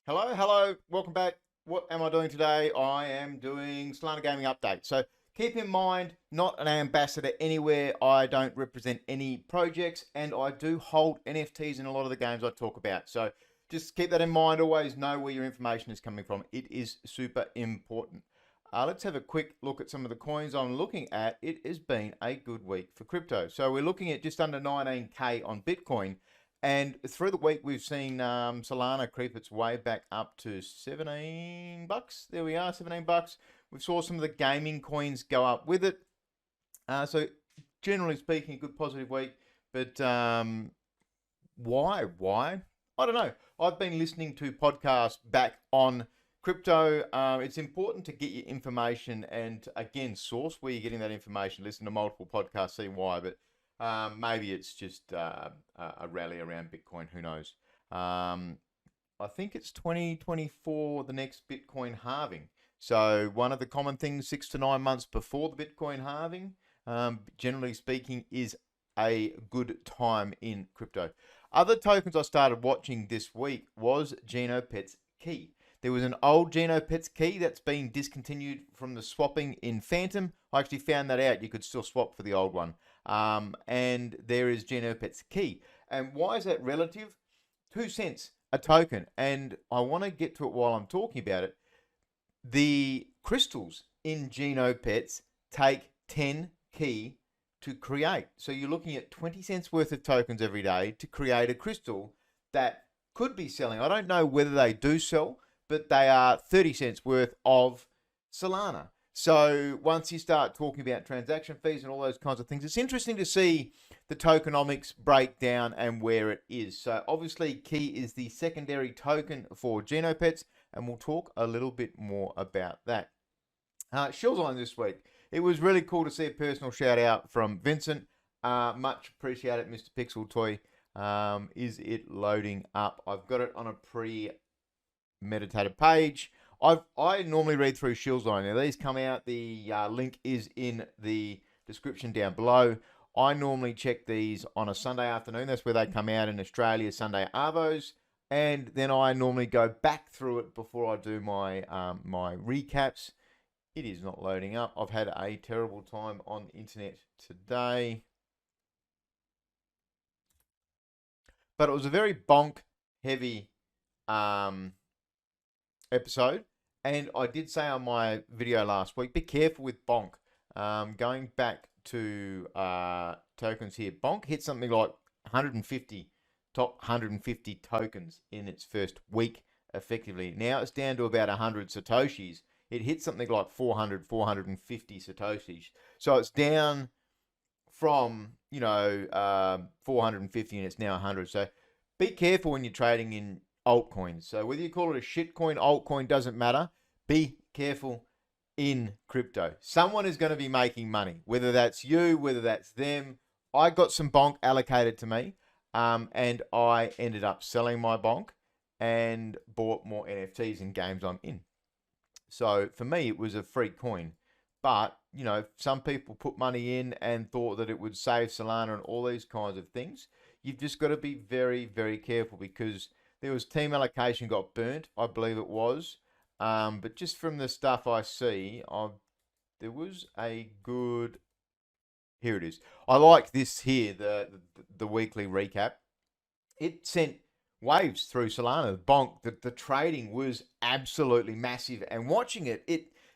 Hello, welcome back. What am I doing today? I am doing Solana Gaming Update. So keep in mind, not an ambassador anywhere. I don't represent any projects, and I do hold NFTs in a lot of the games I talk about. So just keep that in mind. Always know where your information is coming from. It is super important. Let's have a quick look at some of the coins I'm looking at. It has been a good week for crypto. So we're looking at just under 19K on Bitcoin. And through the week, we've seen Solana creep its way back up to $17. There we are, $17. We saw some of the gaming coins go up with it. So generally speaking, a good positive week. But why? I don't know. I've been listening to podcasts back on crypto. It's important to get your information and, again, source where you're getting that information. Listen to multiple podcasts, see why. But maybe it's just a rally around Bitcoin. Who knows? I think it's 2024, the next Bitcoin halving. So one of the common things 6 to 9 months before the Bitcoin halving, generally speaking, is a good time in crypto. Other tokens I started watching this week was Genopets Key. There was an old Genopets key that's been discontinued from the swapping in Phantom. I actually found that out. You could still swap for the old one. And there is Genopets key. And why is that relative? 2 cents a token. And I want to get to it while I'm talking about it. The crystals in Genopets take 10 key to create. So you're looking at 20 cents worth of tokens every day to create a crystal that could be selling. I don't know whether they do sell, but they are 30 cents worth of Solana. So once you start talking about transaction fees and all those kinds of things, it's interesting to see the tokenomics break down and where it is. So obviously Key is the secondary token for Genopets, and we'll talk a little bit more about that. Shill Zine this week. It was really cool to see a personal shout out from Vincent. Much appreciated, Mr. Pixel Toy. Is it loading up? I've got it on a pre-meditated page. I normally read through Shill Zine. Now these come out. The link is in the description down below. I normally check these on a Sunday afternoon. That's where they come out in Australia, Sunday arvos. And then I normally go back through it before I do my my recaps. It is not loading up. I've had a terrible time on the internet today. But it was a very bonk heavy episode. And I did say on my video last week, be careful with Bonk. Going back to tokens here, Bonk hit something like 150, top 150 tokens in its first week effectively. Now it's down to about 100 Satoshis. It hit something like 400, 450 Satoshis. So it's down from, 450 and it's now 100. So be careful when you're trading in altcoins. So whether you call it a shitcoin, altcoin, doesn't matter. Be careful in crypto. Someone is going to be making money, whether that's you, whether that's them. I got some Bonk allocated to me, and I ended up selling my Bonk and bought more NFTs in games I'm in. So for me, it was a free coin. But, some people put money in and thought that it would save Solana and all these kinds of things. You've just got to be very, very careful because there was team allocation got burnt, I believe it was. But just from the stuff I see, there was a good... Here it is. I like this here, the weekly recap. It sent waves through Solana. Bonk, the trading was absolutely massive. And watching it,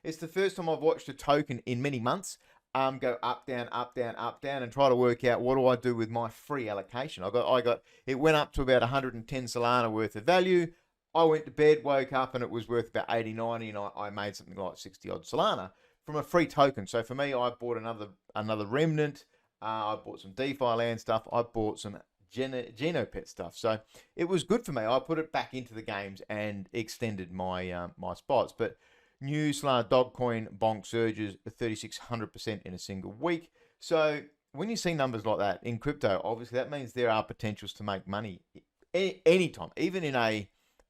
it's the first time I've watched a token in many months go up, down, up, down, up, down, and try to work out what do I do with my free allocation. It went up to about 110 Solana worth of value. I went to bed, woke up, and it was worth about 80, 90, and I made something like 60 odd Solana from a free token. So for me, I bought another Remnant. I bought some DeFi Land stuff. I bought some Genopet stuff. So it was good for me. I put it back into the games and extended my my spots. But new Solana Dogcoin Bonk surges 3,600% in a single week. So when you see numbers like that in crypto, obviously that means there are potentials to make money anytime. Even in a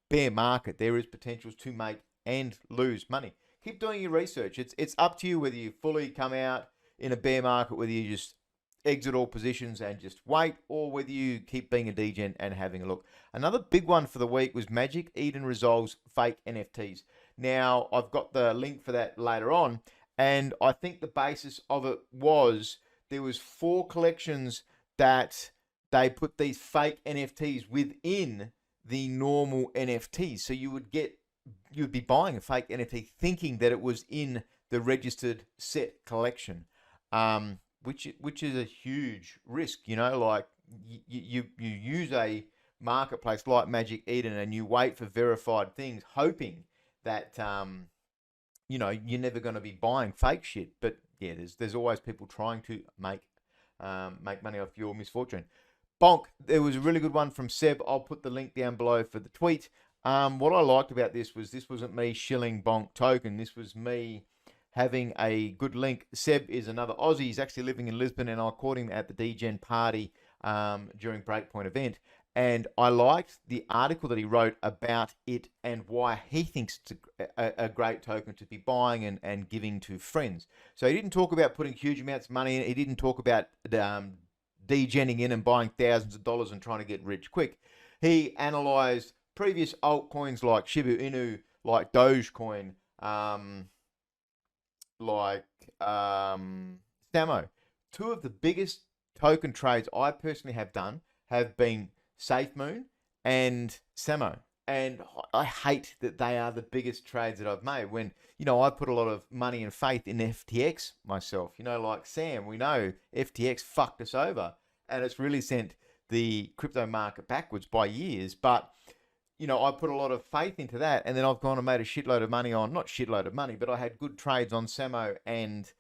bear market, there is potentials to make and lose money. Keep doing your research. It's up to you whether you fully come out in a bear market, whether you just exit all positions and just wait, or whether you keep being a degen and having a look. Another big one for the week was Magic Eden Resolve's fake NFTs. Now, I've got the link for that later on, and I think the basis of it was there was 4 collections that they put these fake NFTs within the normal NFTs. So you'd be buying a fake NFT thinking that it was in the registered set collection. Which is a huge risk, you know, like you use a marketplace like Magic Eden and you wait for verified things, hoping that you know, you're never going to be buying fake shit. But yeah, there's always people trying to make money off your misfortune. Bonk, there was a really good one from Seb. I'll put the link down below for the tweet. What I liked about this wasn't me shilling Bonk token. This was me having a good link. Seb is another Aussie. He's actually living in Lisbon, and I caught him at the Degen party during Breakpoint event. And I liked the article that he wrote about it and why he thinks it's a great token to be buying and giving to friends. So he didn't talk about putting huge amounts of money in it. He didn't talk about degenning in and buying thousands of dollars and trying to get rich quick. He analyzed previous altcoins like Shiba Inu, like Dogecoin, like Samo. 2 of the biggest token trades I personally have done have been SafeMoon and Samo. And I hate that they are the biggest trades that I've made when, you know, I put a lot of money and faith in FTX myself. You know, like Sam, we know FTX fucked us over and it's really sent the crypto market backwards by years. But, you know, I put a lot of faith into that, and then I've gone and made a shitload of money on, not shitload of money, but I had good trades on Samo and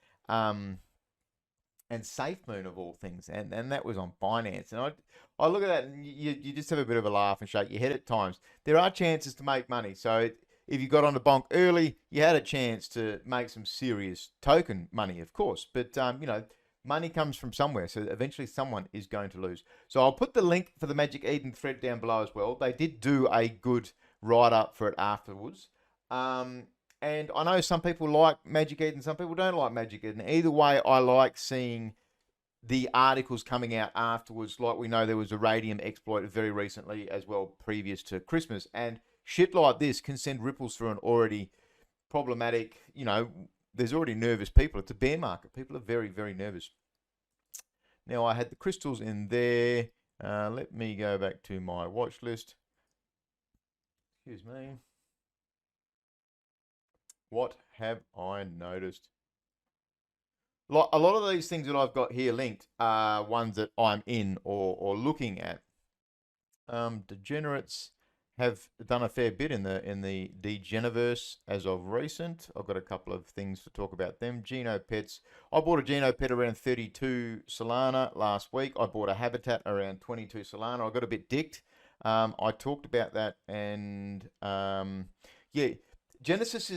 SafeMoon of all things, and that was on Binance. And I look at that and you just have a bit of a laugh and shake your head at times. There are chances to make money. So if you got on the Bonk early, you had a chance to make some serious token money, of course. But, you know, money comes from somewhere, so eventually someone is going to lose. So I'll put the link for the Magic Eden thread down below as well. They did do a good write-up for it afterwards. And I know some people like Magic Eden, some people don't like Magic Eden. Either way, I like seeing the articles coming out afterwards. Like we know there was a radium exploit very recently as well, previous to Christmas. And shit like this can send ripples through an already problematic, you know, there's already nervous people. It's a bear market. People are very, very nervous. Now, I had the crystals in there. Let me go back to my watch list. Excuse me. What have I noticed? Like a lot of these things that I've got here linked are ones that I'm in or looking at. Degenerates have done a fair bit in the Degeniverse as of recent. I've got a couple of things to talk about them. Genopets. I bought a Genopet around 32 Solana last week. I bought a Habitat around 22 Solana. I got a bit dicked. I talked about that, and yeah, Genopets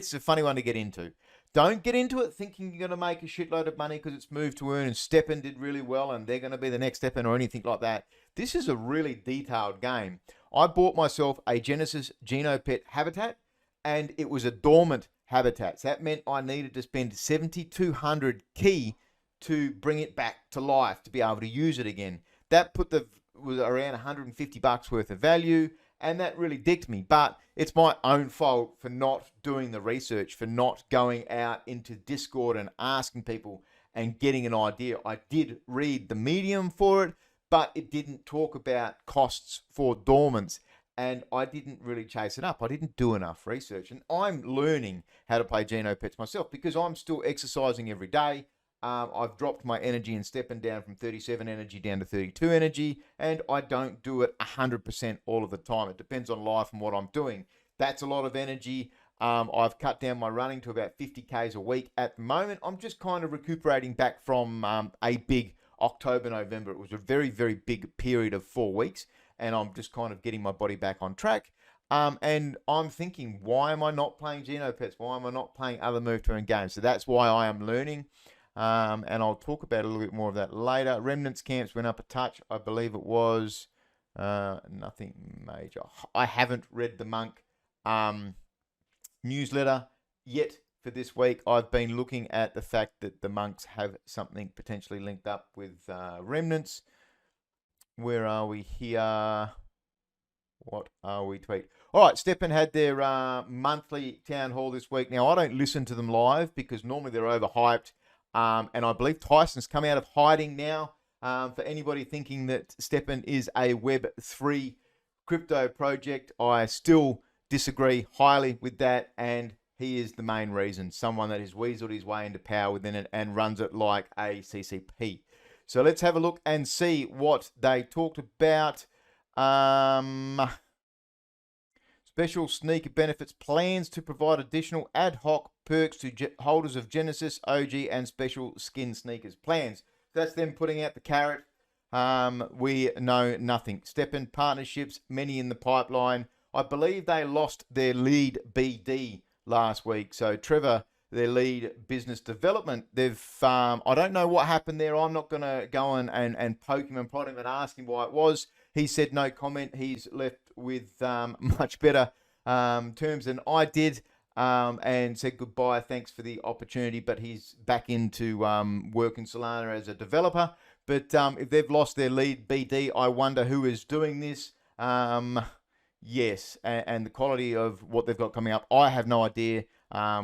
is a funny one to get into. Don't get into it thinking you're going to make a shitload of money because it's moved to earn and Stepn did really well and they're going to be the next Stepn or anything like that. This is a really detailed game. I bought myself a Genesis Genopet Habitat, and it was a dormant habitat. So that meant I needed to spend 7,200 key to bring it back to life to be able to use it again. That was around 150 bucks worth of value, and that really dicked me. But it's my own fault for not doing the research, for not going out into Discord and asking people and getting an idea. I did read the medium for it, but it didn't talk about costs for dormants, and I didn't really chase it up. I didn't do enough research, and I'm learning how to play Genopets myself because I'm still exercising every day. I've dropped my energy in Stepn down from 37 energy down to 32 energy, and I don't do it 100% all of the time. It depends on life and what I'm doing. That's a lot of energy. I've cut down my running to about 50 Ks a week at the moment. I'm just kind of recuperating back from a big October, November. It was a very, very big period of 4 weeks, and I'm just kind of getting my body back on track. And I'm thinking, why am I not playing Genopets? Why am I not playing other move to earn games? So that's why I am learning. And I'll talk about a little bit more of that later. Remnants camps went up a touch. I believe it was nothing major. I haven't read the Monk newsletter yet for this week, I've been looking at the fact that the monks have something potentially linked up with Remnants. Where are we here? What are we tweet? All right, Stepn had their monthly town hall this week. Now, I don't listen to them live because normally they're overhyped. And I believe Tyson's come out of hiding now. For anybody thinking that Stepn is a Web3 crypto project, I still disagree highly with that. And he is the main reason. Someone that has weaseled his way into power within it and runs it like a CCP. So let's have a look and see what they talked about. Special sneaker benefits plans to provide additional ad hoc perks to holders of Genesis, OG, and special skin sneakers plans. That's them putting out the carrot. We know nothing. Stepn partnerships, many in the pipeline. I believe they lost their lead BD last week. So Trevor, their lead business development, I don't know what happened there. I'm not going to go and poke him and prod him and ask him why it was. He said no comment. He's left with much better terms than I did and said goodbye. Thanks for the opportunity. But he's back into working Solana as a developer. But if they've lost their lead BD, I wonder who is doing this. Yes, and the quality of what they've got coming up, I have no idea.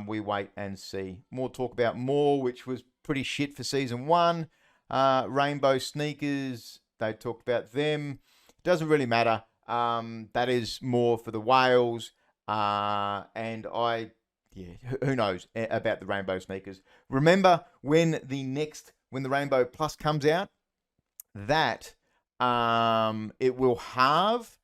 We wait and see. More talk about more, which was pretty shit for season 1. Rainbow sneakers, they talked about them. Doesn't really matter. That is more for the whales. And who knows about the rainbow sneakers. Remember when the Rainbow Plus comes out, that it will halve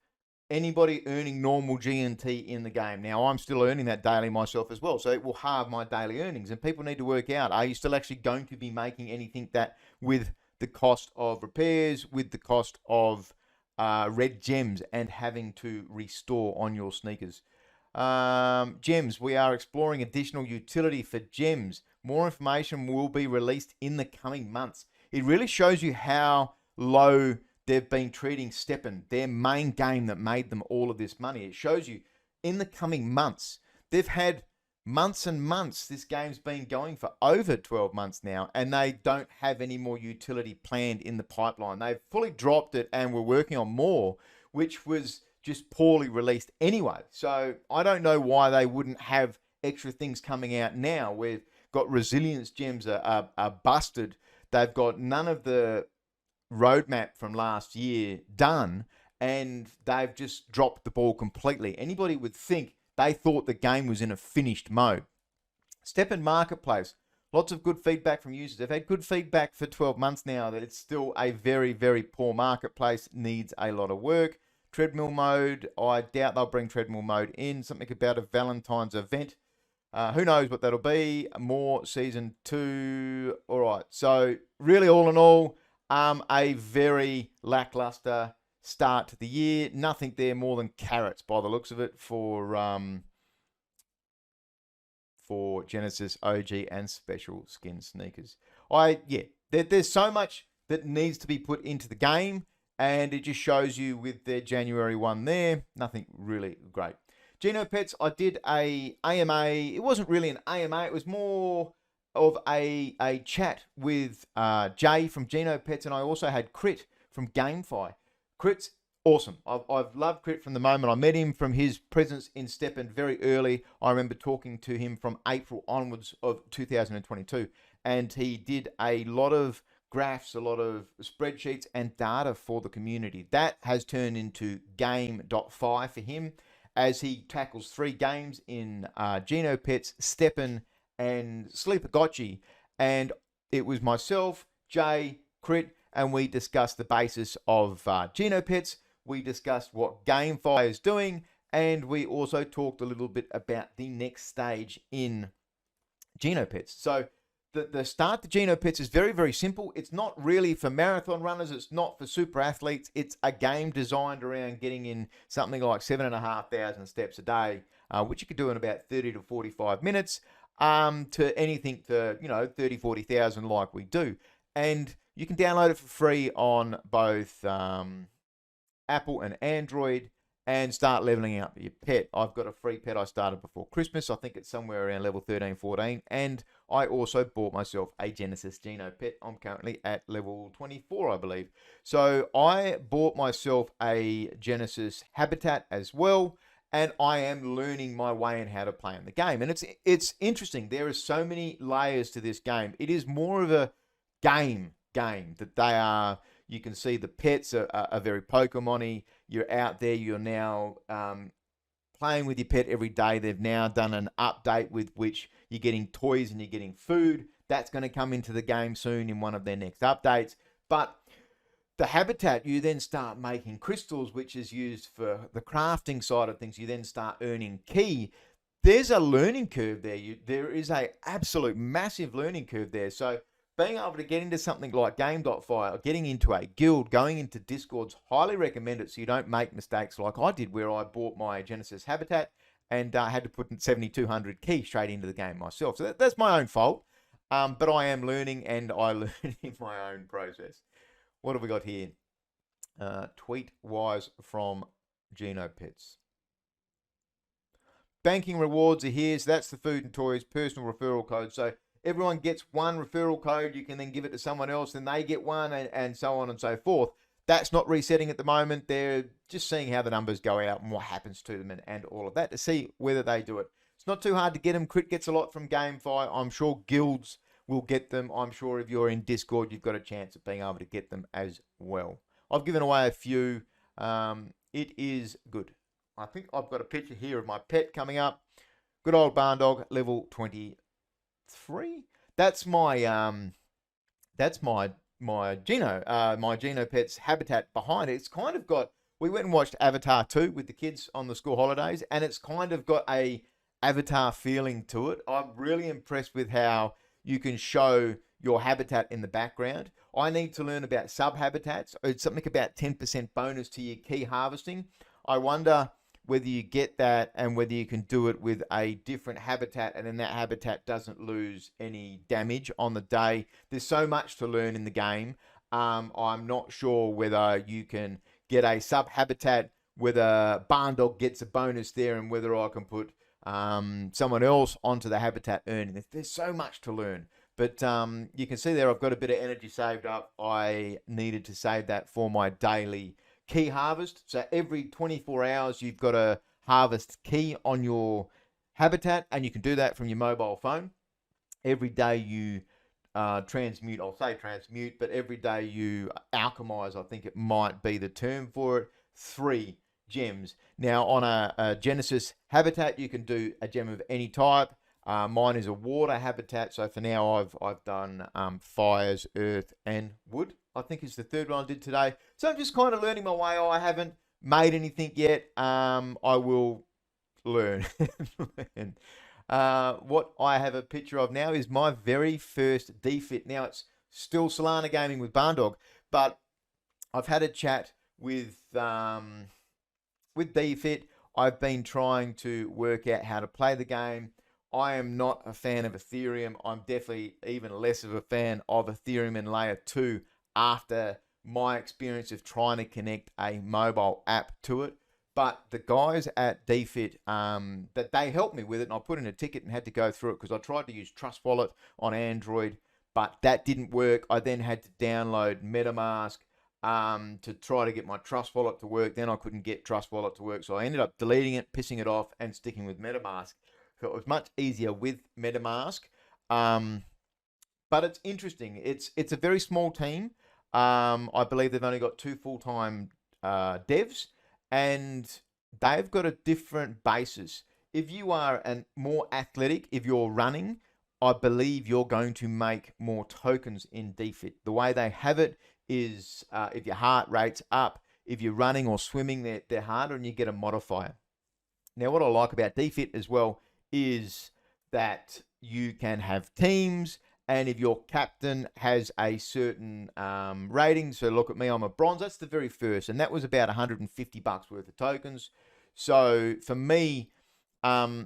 anybody earning normal GNT in the game. Now, I'm still earning that daily myself as well, so it will halve my daily earnings. And people need to work out, are you still actually going to be making anything that with the cost of repairs, with the cost of red gems and having to restore on your sneakers? Gems, we are exploring additional utility for gems. More information will be released in the coming months. It really shows you how low they've been treating Stepn, their main game that made them all of this money. It shows you in the coming months. They've had months and months. This game's been going for over 12 months now, and they don't have any more utility planned in the pipeline. They've fully dropped it and we're working on more, which was just poorly released anyway. So I don't know why they wouldn't have extra things coming out now. We've got resilience gems are busted. They've got none of the roadmap from last year done, and they've just dropped the ball completely. Anybody would think they thought the game was in a finished mode. Stepn Marketplace, lots of good feedback from users. They've had good feedback for 12 months now that it's still a very, very poor marketplace, needs a lot of work. Treadmill mode, I doubt they'll bring treadmill mode in. Something about a Valentine's event. Who knows what that'll be. More season 2. All right, so really all in all, a very lackluster start to the year. Nothing there more than carrots by the looks of it for Genesis, OG, and special skin sneakers. There's so much that needs to be put into the game, and it just shows you with their January 1 there, nothing really great. Genopets, I did a AMA. It wasn't really an AMA. It was more of a chat with Jay from Genopets, and I also had Krit from GameFi. Krit's awesome. I've loved Krit from the moment I met him, from his presence in Stepn very early. I remember talking to him from April onwards of 2022, and he did a lot of graphs, a lot of spreadsheets and data for the community. That has turned into game.fi for him as he tackles 3 games in Genopets, Stepn, and Sleeper Gotchi. And it was myself, Jay, Krit, and we discussed the basis of Genopets. We discussed what GameFi is doing, and we also talked a little bit about the next stage in Genopets. So the start to Genopets is very, very simple. It's not really for marathon runners. It's not for super athletes. It's a game designed around getting in something like 7,500 steps a day, which you could do in about 30 to 45 minutes, to anything to, 30, 40,000 like we do. And you can download it for free on both Apple and Android. and start leveling up your pet. I've got a free pet I started before Christmas. I think it's somewhere around level 13, 14. And I also bought myself a Genesis Genopet. I'm currently at level 24, I believe. So I bought myself a Genesis Habitat as well. And I am learning my way in how to play in the game. And it's interesting. There are so many layers to this game. It is more of a game that they are. You can see the pets are very Pokemon-y. You're out there. You're now playing with your pet every day. They've now done an update with which you're getting toys and you're getting food. That's going to come into the game soon in one of their next updates. But the habitat, you then start making crystals, which is used for the crafting side of things. You then start earning key. There's a learning curve there. There is a absolute massive learning curve there. So being able to get into something like Game.fi, or getting into a guild, going into Discords, highly recommend it so you don't make mistakes like I did, where I bought my Genesis Habitat and had to put 7,200 key straight into the game myself. So that's my own fault, but I am learning, and I learn in my own process. What have we got here? Tweet-wise from Genopets. Banking rewards are here, so that's the food and toys, personal referral code. So everyone gets one referral code. You can then give it to someone else, and they get one, and so on and so forth. That's not resetting at the moment. They're just seeing how the numbers go out and what happens to them and all of that to see whether they do it. It's not too hard to get them. Krit gets a lot from GameFi. I'm sure guilds will get them. I'm sure if you're in Discord, you've got a chance of being able to get them as well. I've given away a few. It is good. I think I've got a picture here of my pet coming up. Good old barn dog, level 23. That's my Genopets habitat behind it. It's kind of got, we went and watched Avatar 2 with the kids on the school holidays, and it's kind of got a Avatar feeling to it. I'm really impressed with how you can show your habitat in the background. I need to learn about sub-habitats. It's something about 10% bonus to your key harvesting. I wonder whether you get that and whether you can do it with a different habitat, and then that habitat doesn't lose any damage on the day. There's so much to learn in the game. I'm not sure whether you can get a sub-habitat, whether barn dog gets a bonus there, and whether I can put someone else onto the habitat earning. There's so much to learn. But you can see there I've got a bit of energy saved up. I needed to save that for my daily key harvest. So every 24 hours you've got to harvest key on your habitat, and you can do that from your mobile phone. Every day you transmute, I'll say transmute, but every day you alchemize, I think it might be the term for it, 3 gems. Now on a Genesis habitat you can do a gem of any type. Mine is a water habitat, so for now I've done fires, earth, and wood. I think is the third one I did today. So I'm just kind of learning my way. I haven't made anything yet. I will learn. What I have a picture of now is my very first Defit. Now it's still Solana gaming with Barndog, but I've had a chat with Defit. I've been trying to work out how to play the game. I am not a fan of Ethereum. I'm definitely even less of a fan of Ethereum and Layer 2 after my experience of trying to connect a mobile app to it. But the guys at Defit, that they helped me with it, and I put in a ticket and had to go through it because I tried to use Trust Wallet on Android, but that didn't work. I then had to download MetaMask to try to get my Trust Wallet to work. Then I couldn't get Trust Wallet to work, so I ended up deleting it, pissing it off, and sticking with MetaMask. So it was much easier with MetaMask. But it's interesting. It's a very small team. I believe they've only got 2 full-time devs, and they've got a different basis. If you are more athletic, if you're running, I believe you're going to make more tokens in Defit. The way they have it is if your heart rate's up, if you're running or swimming, they're harder, and you get a modifier. Now, what I like about Defit as well is that you can have teams, and if your captain has a certain rating, so look at me, I'm a bronze, that's the very first, and that was about $150 worth of tokens. So for me, I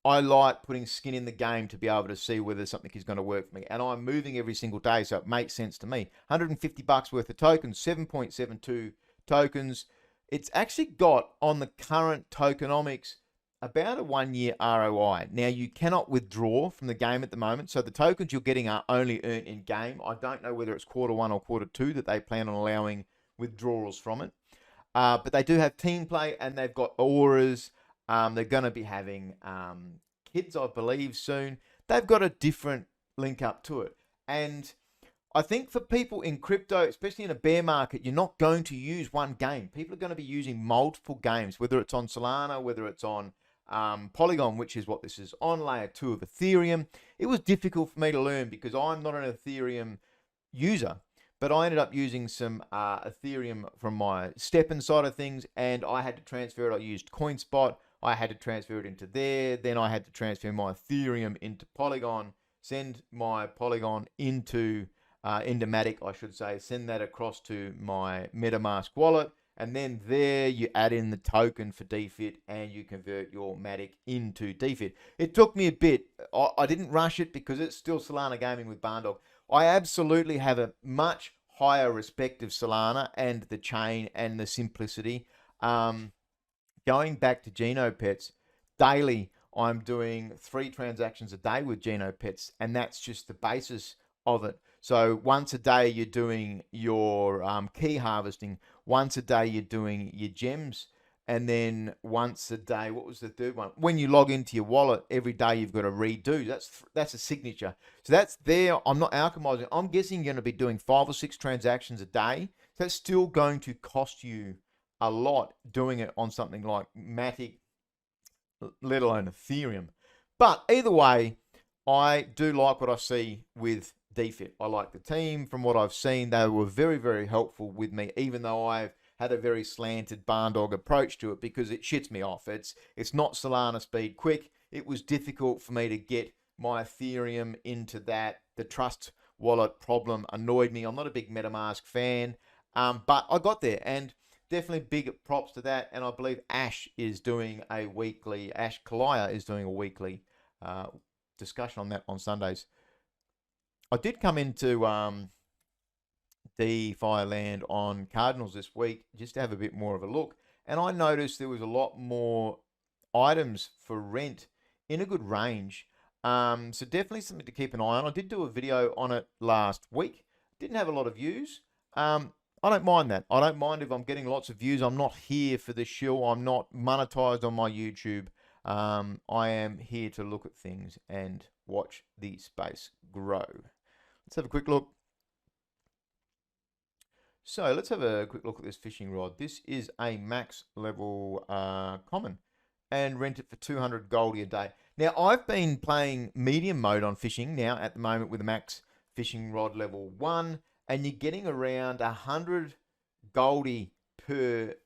like putting skin in the game to be able to see whether something is going to work for me, and I'm moving every single day, so it makes sense to me. $150 worth of tokens, 7.72 tokens. it's actually got on the current tokenomics about a 1 year ROI. Now, you cannot withdraw from the game at the moment, so the tokens you're getting are only earned in game. I don't know whether it's Q1 or Q2 that they plan on allowing withdrawals from it. But they do have team play, and they've got auras. They're going to be having kids, I believe, soon. They've got a different link up to it. And I think for people in crypto, especially in a bear market, you're not going to use one game. People are going to be using multiple games, whether it's on Solana, whether it's on Polygon, which is what this is, on layer 2 of Ethereum. It was difficult for me to learn because I'm not an Ethereum user, but I ended up using some Ethereum from my Stepn side of things, and I had to transfer it. I used CoinSpot. I had to transfer it into there. Then I had to transfer my Ethereum into Polygon, send my Polygon into Matic, I should say, send that across to my MetaMask wallet, and then there you add in the token for Defit and you convert your Matic into Defit. It took me a bit. I didn't rush it because it's still Solana gaming with Barndog. I absolutely have a much higher respect of Solana and the chain and the simplicity. Going back to Genopets, daily I'm doing 3 transactions a day with Genopets, and that's just the basis of it. So once a day you're doing your key harvesting, once a day you're doing your gems, and then once a day, what was the third one? When you log into your wallet, every day you've got to redo. That's a signature. So that's there. I'm not alchemizing. I'm guessing you're going to be doing 5 or 6 transactions a day. So that's still going to cost you a lot doing it on something like Matic, let alone Ethereum. But either way, I do like what I see with Defit. I like the team. From what I've seen, they were very, very helpful with me, even though I've had a very slanted Barndog approach to it because it shits me off. It's not Solana speed quick. It was difficult for me to get my Ethereum into that. The trust wallet problem annoyed me. I'm not a big MetaMask fan, but I got there, and definitely big props to that. And I believe Ash is doing a weekly, Ash Kalaya is doing a weekly discussion on that on Sundays. I did come into DeFi Land on Cardinals this week just to have a bit more of a look, and I noticed there was a lot more items for rent in a good range. So definitely something to keep an eye on. I did do a video on it last week. Didn't have a lot of views. I don't mind that. I don't mind if I'm getting lots of views. I'm not here for the shill. I'm not monetized on my YouTube. I am here to look at things and watch the space grow. Let's have a quick look. So let's have a quick look at this fishing rod. This is a max level common, and rent it for 200 goldie a day. Now, I've been playing medium mode on fishing now at the moment with a max fishing rod level 1, and you're getting around 100 goldie per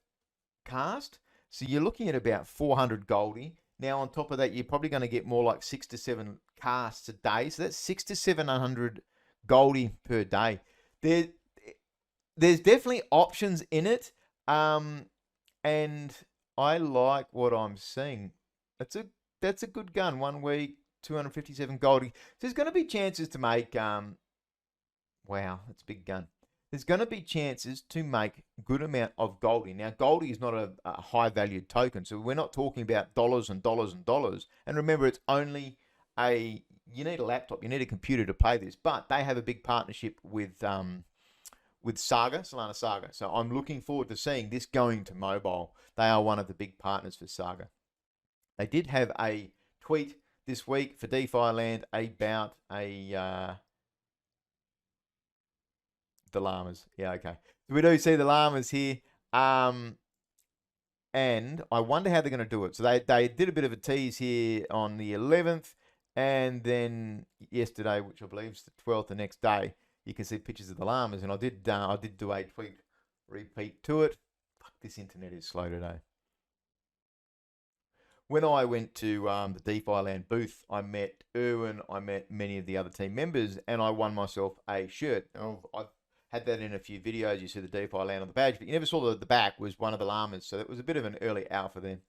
cast. So you're looking at about 400 goldie. Now, on top of that, you're probably going to get more like 6 to 7 casts a day. So that's 600 to 700 goldie per day. There's definitely options in it, and I like what I'm seeing. That's a good gun. 1 week, 257 goldie. So there's going to be chances to make. Wow, that's a big gun. There's going to be chances to make good amount of goldie. Now, goldie is not a high valued token, so we're not talking about dollars and dollars and dollars. And remember, it's only you need a laptop, you need a computer to play this, but they have a big partnership with Saga, Solana Saga. So I'm looking forward to seeing this going to mobile. They are one of the big partners for Saga. They did have a tweet this week for DeFi Land about the llamas. Yeah, okay. So we do see the llamas here. And I wonder how they're going to do it. So they did a bit of a tease here on the 11th, and then yesterday, which I believe is the 12th, the next day, you can see pictures of the llamas, and I did do a tweet repeat to it. Fuck, this internet is slow today. When I went to the DeFi Land booth, I met Eluune, I met many of the other team members, and I won myself a shirt. I've had that in a few videos. You see the DeFi Land on the badge, but you never saw the back was one of the llamas, so it was a bit of an early alpha then.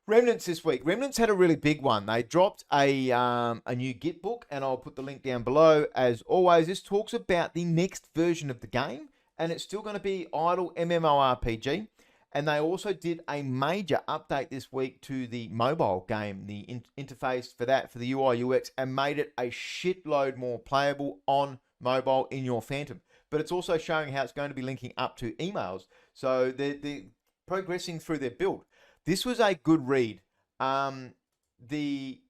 Remnants this week. Remnants had a really big one. They dropped a new Git book, and I'll put the link down below. As always, this talks about the next version of the game, and it's still going to be idle MMORPG. And they also did a major update this week to the mobile game, the interface for that, for the UI UX, and made it a shitload more playable on mobile in your Phantom. But it's also showing how it's going to be linking up to emails. So they're progressing through their build. This was a good read. The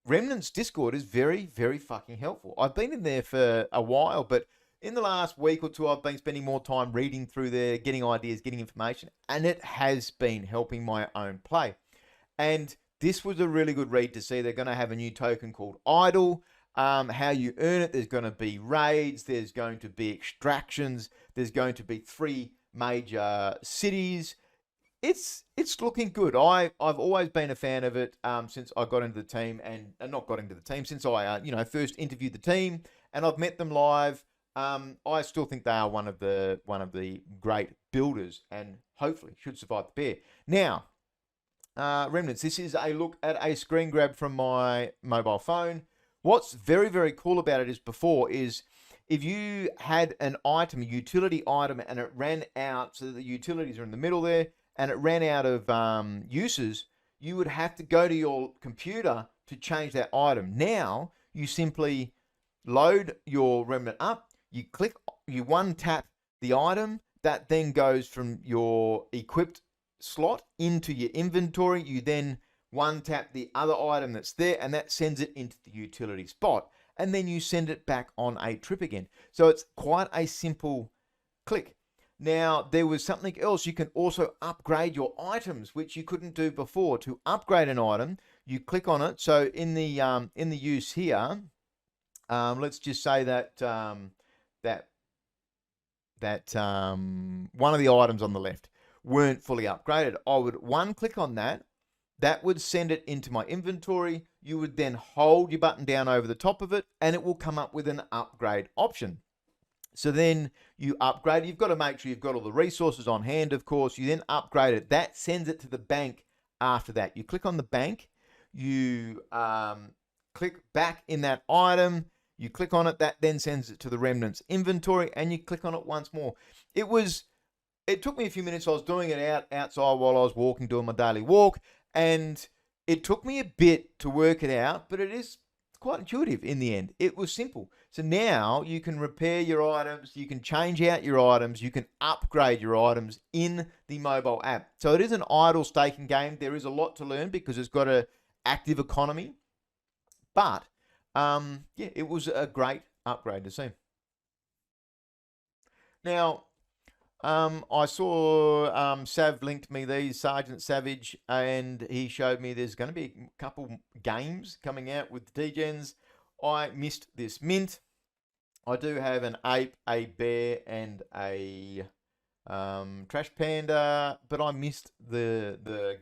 Remnants Discord is very, very fucking helpful. I've been in there for a while, but in the last week or two, I've been spending more time reading through there, getting ideas, getting information, and it has been helping my own play. And this was a really good read to see. They're going to have a new token called Idle. How you earn it, there's going to be raids, there's going to be extractions, there's going to be 3 major cities. It's looking good. I've always been a fan of it since I got into the team, and not got into the team, since I first interviewed the team, and I've met them live. I still think they are one of the great builders, and hopefully should survive the bear. Now, Remnants, this is a look at a screen grab from my mobile phone. What's very, very cool about it is if you had an item, a utility item, and it ran out, so the utilities are in the middle there, and it ran out of uses, you would have to go to your computer to change that item. Now, you simply load your remnant up, you one tap the item, that then goes from your equipped slot into your inventory. You then one tap the other item that's there, and that sends it into the utility spot, and then you send it back on a trip again. So it's quite a simple click. Now, there was something else. You can also upgrade your items, which you couldn't do before. To upgrade an item, you click on it. So in the use here, let's just say that one of the items on the left weren't fully upgraded. I would one click on that. That would send it into my inventory. You would then hold your button down over the top of it, and it will come up with an upgrade option. So then you upgrade. You've got to make sure you've got all the resources on hand, of course. You then upgrade it. That sends it to the bank after that. You click on the bank. You click back in that item. You click on it. That then sends it to the Remnants inventory, and you click on it once more. It took me a few minutes. I was doing it outside while I was walking, doing my daily walk, and it took me a bit to work it out, but it is quite intuitive in the end. It was simple. So now you can repair your items, you can change out your items, you can upgrade your items in the mobile app. So it is an idle staking game. There is a lot to learn because it's got an active economy, but yeah, it was a great upgrade to see. Now, I saw Sav linked me these, Sergeant Savage, and he showed me there's going to be a couple games coming out with Degens. I missed this mint. I do have an ape, a bear, and a trash panda, but I missed the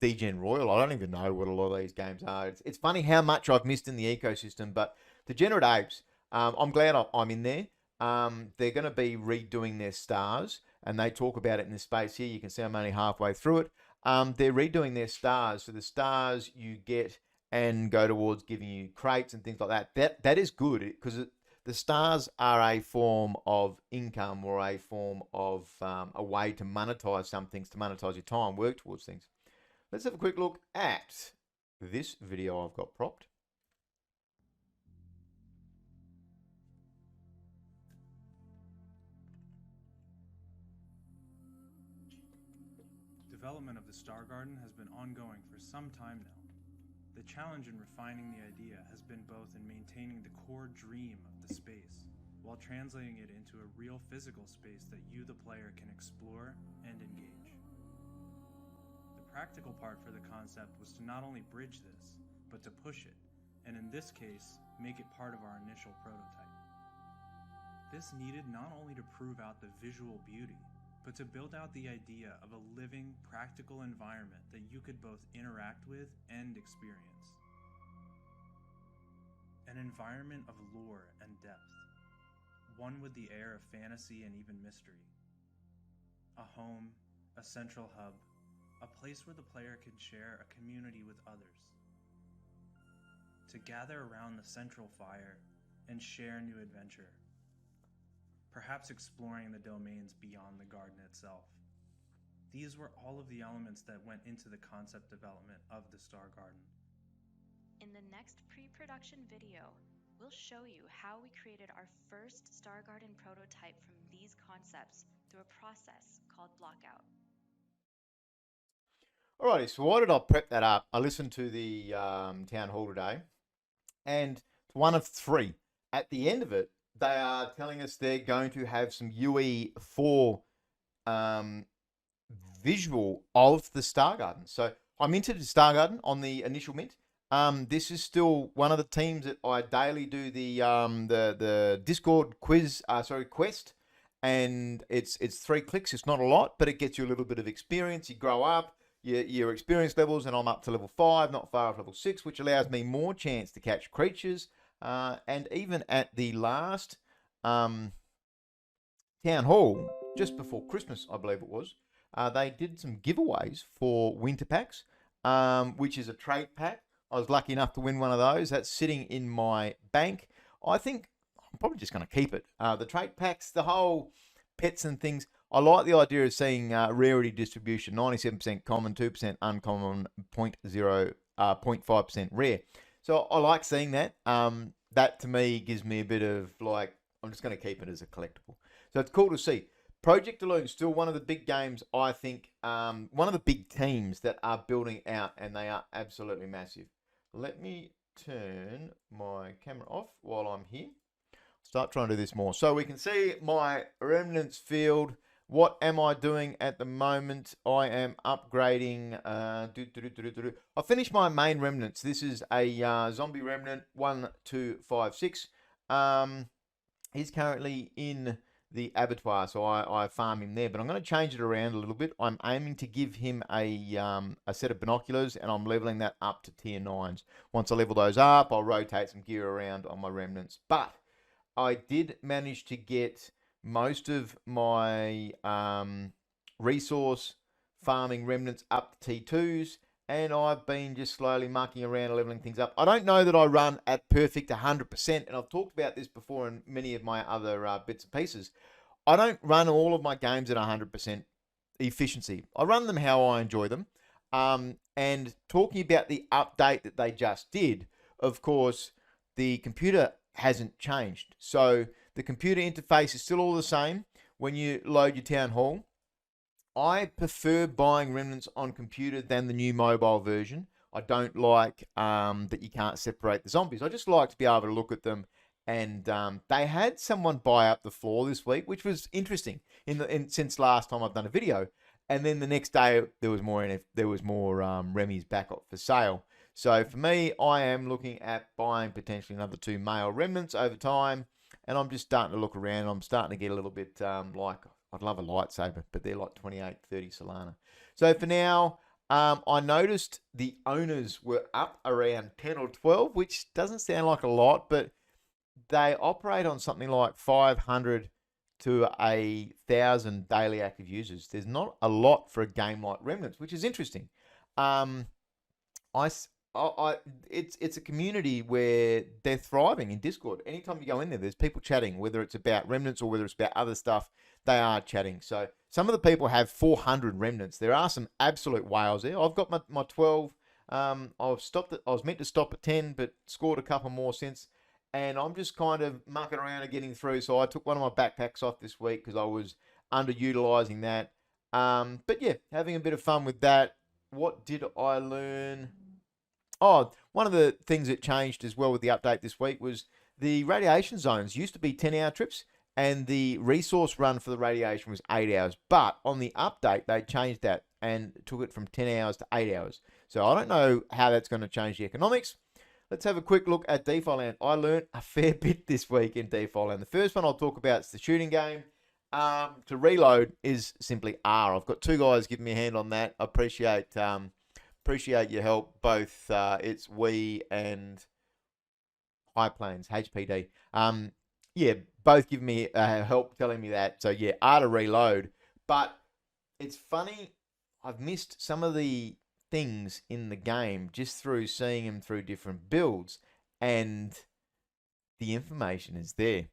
Degen Royal. I don't even know what a lot of these games are. It's funny how much I've missed in the ecosystem, but Degenerate Apes, I'm glad I'm in there. They're going to be redoing their stars, and they talk about it in this space here. You can see I'm only halfway through it. They're redoing their stars. So the stars you get and go towards giving you crates and things like that. That is good because the stars are a form of income or a form of a way to monetize some things, to monetize your time, work towards things. Let's have a quick look at this video I've got propped. Development of the Star Garden has been ongoing for some time now. The challenge in refining the idea has been both in maintaining the core dream of the space, while translating it into a real physical space that you, the player, can explore and engage. The practical part for the concept was to not only bridge this, but to push it, and in this case, make it part of our initial prototype. This needed not only to prove out the visual beauty, but to build out the idea of a living, practical environment that you could both interact with and experience. An environment of lore and depth, one with the air of fantasy and even mystery. A home, a central hub, a place where the player can share a community with others. To gather around the central fire and share new adventure. Perhaps exploring the domains beyond the garden itself. These were all of the elements that went into the concept development of the Star Garden. In the next pre-production video, we'll show you how we created our first Star Garden prototype from these concepts through a process called blockout. Alrighty, so why did I prep that up? I listened to the town hall today, and it's one of three. At the end of it, they are telling us they're going to have some UE for visual of the Star Garden. So I minted the Star Garden on the initial mint. This is still one of the teams that I daily do the Discord quest, and it's 3 clicks. It's not a lot, but it gets you a little bit of experience. You grow up, your experience levels, and I'm up to level 5, not far off level 6, which allows me more chance to catch creatures. And even at the last town hall, just before Christmas, I believe it was, they did some giveaways for winter packs, which is a trait pack. I was lucky enough to win one of those. That's sitting in my bank. I think I'm probably just going to keep it. The trait packs, the whole pets and things, I like the idea of seeing rarity distribution, 97% common, 2% uncommon, 0.5% rare. So I like seeing that. That to me gives me a bit of like, I'm just going to keep it as a collectible. So it's cool to see. Project Eluune is still one of the big games, I think, one of the big teams that are building out, and they are absolutely massive. Let me turn my camera off while I'm here. Start trying to do this more. So we can see my remnants field. What am I doing at the moment? I am upgrading. I finished my main remnants. This is a zombie remnant 1256. He's currently in the abattoir, so I farm him there, but I'm going to change it around a little bit. I'm aiming to give him a set of binoculars, and I'm leveling that up to tier 9s. Once I level those up, I'll rotate some gear around on my remnants. But I did manage to get most of my resource farming remnants up to T2s, and I've been just slowly mucking around and leveling things up. I don't know that I run at perfect 100%, and I've talked about this before in many of my other bits and pieces. I don't run all of my games at 100% efficiency. I run them how I enjoy them. And talking about the update that they just did, of course, the computer hasn't changed. So the computer interface is still all the same when you load your town hall. I prefer buying remnants on computer than the new mobile version. I don't like that you can't separate the zombies. I just like to be able to look at them. And they had someone buy up the floor this week, which was interesting since last time I've done a video. And then the next day there was more Remy's back up for sale. So for me, I am looking at buying potentially another 2 male remnants over time. And I'm just starting to look around. I'm starting to get a little bit like, I'd love a lightsaber, but they're like 28, 30 Solana. So for now, I noticed the owners were up around 10 or 12, which doesn't sound like a lot, but they operate on something like 500 to 1,000 daily active users. There's not a lot for a game like Remnants, which is interesting. It's a community where they're thriving in Discord. Anytime you go in there, there's people chatting, whether it's about Remnants or whether it's about other stuff, they are chatting. So some of the people have 400 Remnants. There are some absolute whales there. I've got my 12. I was meant to stop at 10, but scored a couple more since. And I'm just kind of mucking around and getting through. So I took one of my backpacks off this week because I was underutilizing that. But yeah, having a bit of fun with that. What did I learn? Oh, one of the things that changed as well with the update this week was the radiation zones used to be 10-hour trips, and the resource run for the radiation was 8 hours. But on the update, they changed that and took it from 10 hours to 8 hours. So I don't know how that's going to change the economics. Let's have a quick look at Defi Land. I learned a fair bit this week in Defi Land. The first one I'll talk about is the shooting game. To reload is simply R. I've got 2 guys giving me a hand on that. I appreciate your help, both it's we and High Plains, HPD. Yeah, both giving me help telling me that. So yeah, R to reload. But it's funny, I've missed some of the things in the game just through seeing them through different builds, and the information is there.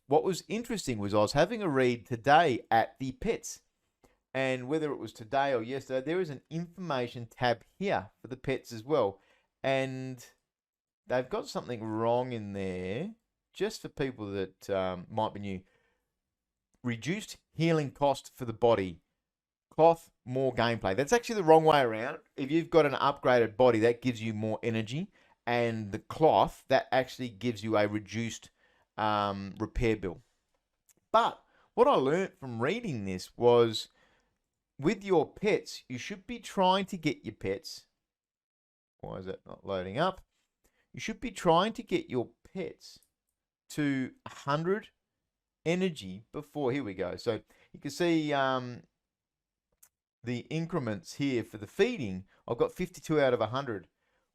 What was interesting was I was having a read today at the pets, and whether it was today or yesterday, there is an information tab here for the pets as well. And they've got something wrong in there, just for people that might be new. Reduced healing cost for the body. Cloth, more gameplay. That's actually the wrong way around. If you've got an upgraded body, that gives you more energy. And the cloth, that actually gives you a reduced repair bill. But what I learned from reading this was, with your pets, you should be trying to get your pets. Why is that not loading up? You should be trying to get your pets to 100 energy before. Here we go. So you can see the increments here for the feeding. I've got 52 out of 100.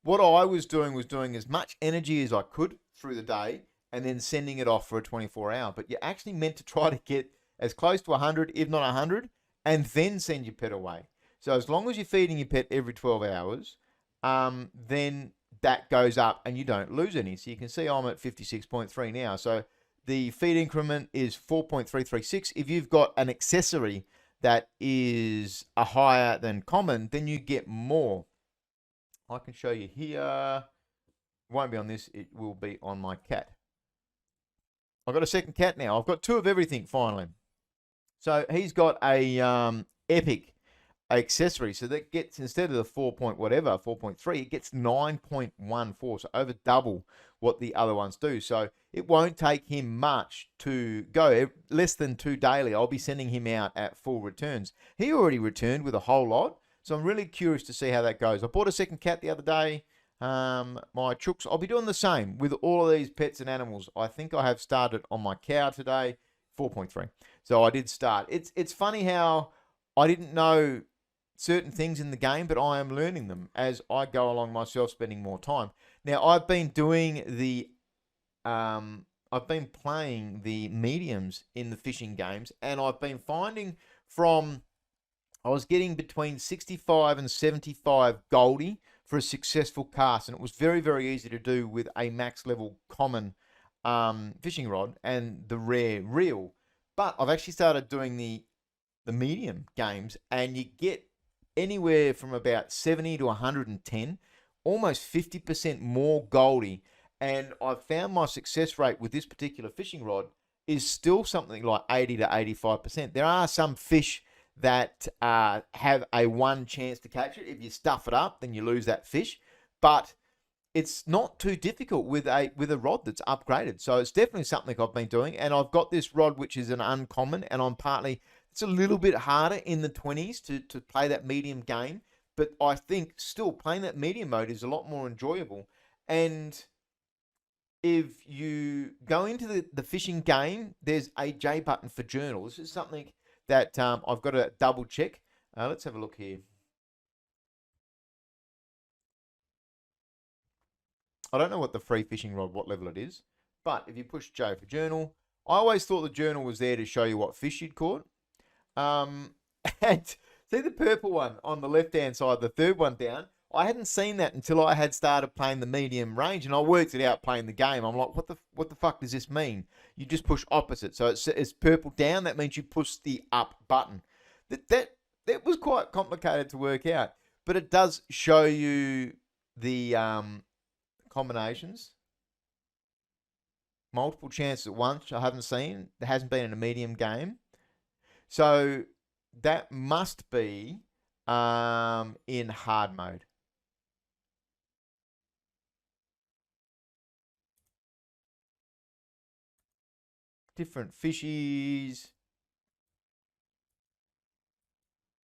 What I was doing as much energy as I could through the day and then sending it off for a 24-hour. But you're actually meant to try to get as close to 100, if not 100, and then send your pet away. So as long as you're feeding your pet every 12 hours, then that goes up and you don't lose any. So you can see I'm at 56.3 now. So the feed increment is 4.336. If you've got an accessory that is a higher than common, then you get more. I can show you here. It won't be on this. It will be on my cat. I've got a second cat now. I've got two of everything finally. So he's got a epic accessory. So that gets, instead of the 4.3, it gets 9.14. So over double what the other ones do. So it won't take him much to go. Less than 2 daily, I'll be sending him out at full returns. He already returned with a whole lot. So I'm really curious to see how that goes. I bought a second cat the other day. My chooks. I'll be doing the same with all of these pets and animals. I think I have started on my cow today, 4.3. So I did start. It's funny how I didn't know certain things in the game, but I am learning them as I go along myself, spending more time. Now I've been doing the I've been playing the mediums in the fishing games, and I've been finding I was getting between 65 and 75 Goldie for a successful cast, and it was very, very easy to do with a max level common fishing rod and the rare reel. But I've actually started doing the medium games, and you get anywhere from about 70 to 110, almost 50% more Goldie. And I've found my success rate with this particular fishing rod is still something like 80 to 85%. There are some fish that have a 1 chance to catch it. If you stuff it up, then you lose that fish. But it's not too difficult with a rod that's upgraded. So it's definitely something I've been doing. And I've got this rod, which is an uncommon, and it's a little bit harder in the 20s to play that medium game. But I think still playing that medium mode is a lot more enjoyable. And if you go into the fishing game, there's a J button for journal. This is something that I've got to double check. Let's have a look here. I don't know what the free fishing rod, what level it is, but if you push J for journal, I always thought the journal was there to show you what fish you'd caught. And see the purple one on the left-hand side, the third one down? I hadn't seen that until I had started playing the medium range, and I worked it out playing the game. I'm like, what the fuck does this mean? You just push opposite. So it's purple down. That means you push the up button. That was quite complicated to work out, but it does show you the combinations. Multiple chances at once, I haven't seen. There hasn't been in a medium game. So that must be in hard mode. Different fishies.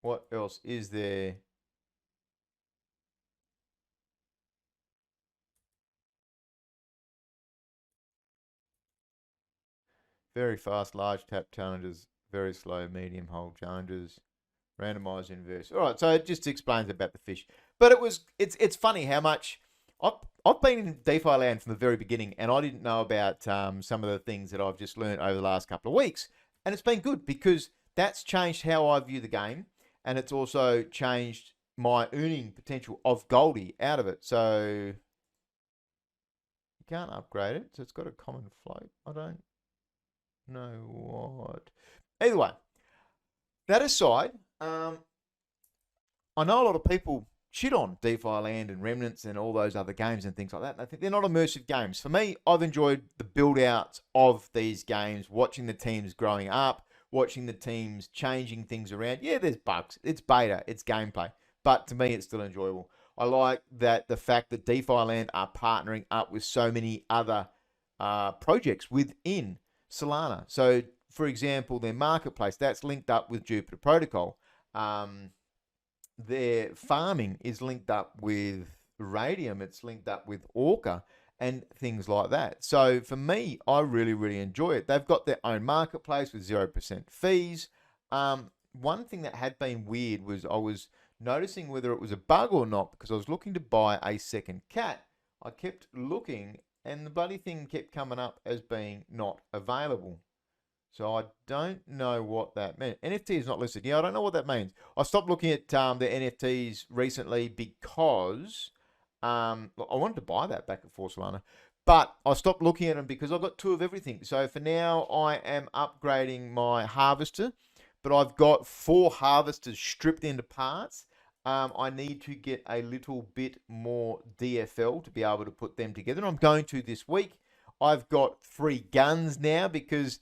What else is there? Very fast, large tap challenges. Very slow, medium hold challenges. Randomized inverse. All right, so it just explains about the fish. But it's funny how much I've been in DeFi land from the very beginning, and I didn't know about some of the things that I've just learned over the last couple of weeks. And it's been good because that's changed how I view the game, and it's also changed my earning potential of Goldie out of it. So you can't upgrade it, so it's got a common float. I don't know what. Either way, that aside, I know a lot of people shit on DeFi Land and Remnants and all those other games and things like that. And I think they're not immersive games. For me, I've enjoyed the build outs of these games, watching the teams growing up, watching the teams changing things around. Yeah, there's bugs. It's beta. It's gameplay. But to me, it's still enjoyable. I like that the fact that DeFi Land are partnering up with so many other projects within Solana. So, for example, their marketplace, that's linked up with Jupiter Protocol. Their farming is linked up with Radium. It's linked up with Orca and things like that. So for me, I really, really enjoy it. They've got their own marketplace with 0% fees. One thing that had been weird was I was noticing whether it was a bug or not, because I was looking to buy a second cat. I kept looking and the bloody thing kept coming up as being not available. So I don't know what that meant. NFT is not listed. Yeah, I don't know what that means. I stopped looking at the NFTs recently because I wanted to buy that back at 4 Solana. But I stopped looking at them because I've got 2 of everything. So for now, I am upgrading my harvester. But I've got 4 harvesters stripped into parts. I need to get a little bit more DFL to be able to put them together. And I'm going to this week. I've got 3 guns now because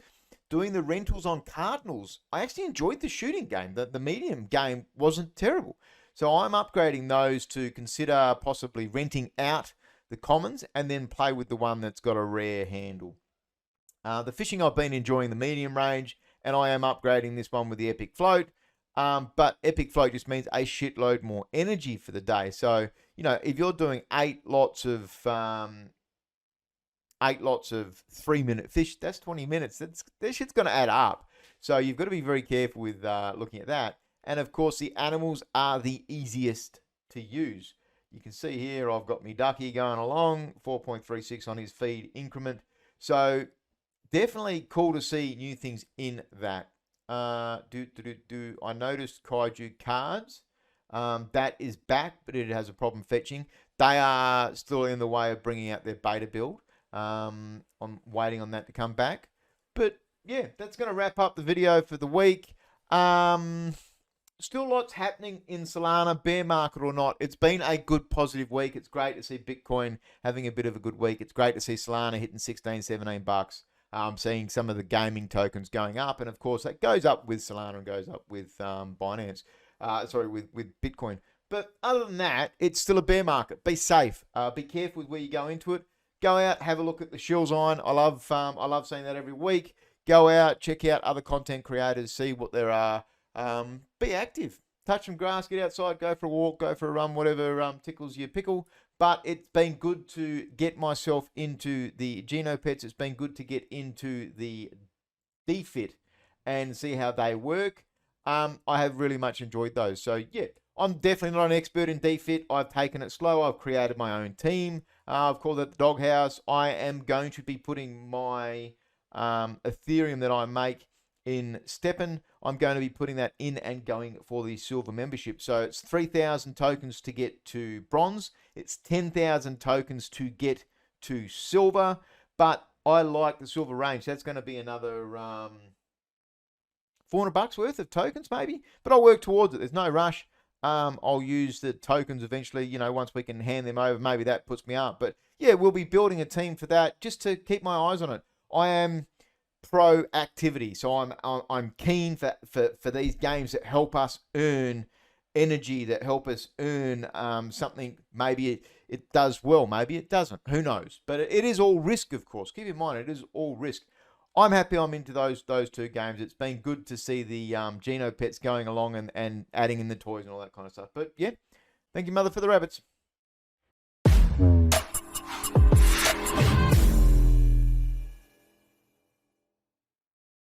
doing the rentals on Cardinals, I actually enjoyed the shooting game. The medium game wasn't terrible. So I'm upgrading those to consider possibly renting out the commons and then play with the one that's got a rare handle. The fishing, I've been enjoying the medium range, and I am upgrading this one with the epic float. But epic float just means a shitload more energy for the day. So, you know, if you're doing 8 lots of 3-minute fish, that's 20 minutes. That shit's going to add up. So you've got to be very careful with looking at that. And of course, the animals are the easiest to use. You can see here, I've got me ducky going along, 4.36 on his feed increment. So definitely cool to see new things in that. I noticed Kaiju cards. That is back, but it has a problem fetching. They are still in the way of bringing out their beta build. I'm waiting on that to come back. But yeah, that's going to wrap up the video for the week. Still lots happening in Solana, bear market or not. It's been a good positive week. It's great to see Bitcoin having a bit of a good week. It's great to see Solana hitting 16, 17 bucks. Seeing some of the gaming tokens going up. And of course, that goes up with Solana and goes up with Binance. With Bitcoin. But other than that, it's still a bear market. Be safe. Be careful with where you go into it. Go out, have a look at the Shill Zine. I love seeing that every week. Go out, check out other content creators, see what there are. Be active. Touch some grass, get outside, go for a walk, go for a run, whatever tickles your pickle. But it's been good to get myself into the Genopets. It's been good to get into the Defit and see how they work. I have really much enjoyed those. So yeah, I'm definitely not an expert in Defit. I've taken it slow. I've created my own team. I've called it the Doghouse. I am going to be putting my Ethereum that I make in Stepn. I'm going to be putting that in and going for the silver membership. So it's 3,000 tokens to get to bronze. It's 10,000 tokens to get to silver. But I like the silver range. That's going to be another $400 worth of tokens maybe. But I'll work towards it. There's no rush. I'll use the tokens eventually, you know, once we can hand them over. Maybe that puts me up. But yeah, we'll be building a team for that just to keep my eyes on it. I am pro activity, so I'm keen for these games that help us earn energy, that help us earn something. Maybe it does well, maybe it doesn't. Who knows? But it is all risk, of course. Keep in mind, it is all risk. I'm happy I'm into those 2 games. It's been good to see the Genopets going along and adding in the toys and all that kind of stuff. But yeah, thank you, Mother, for the rabbits.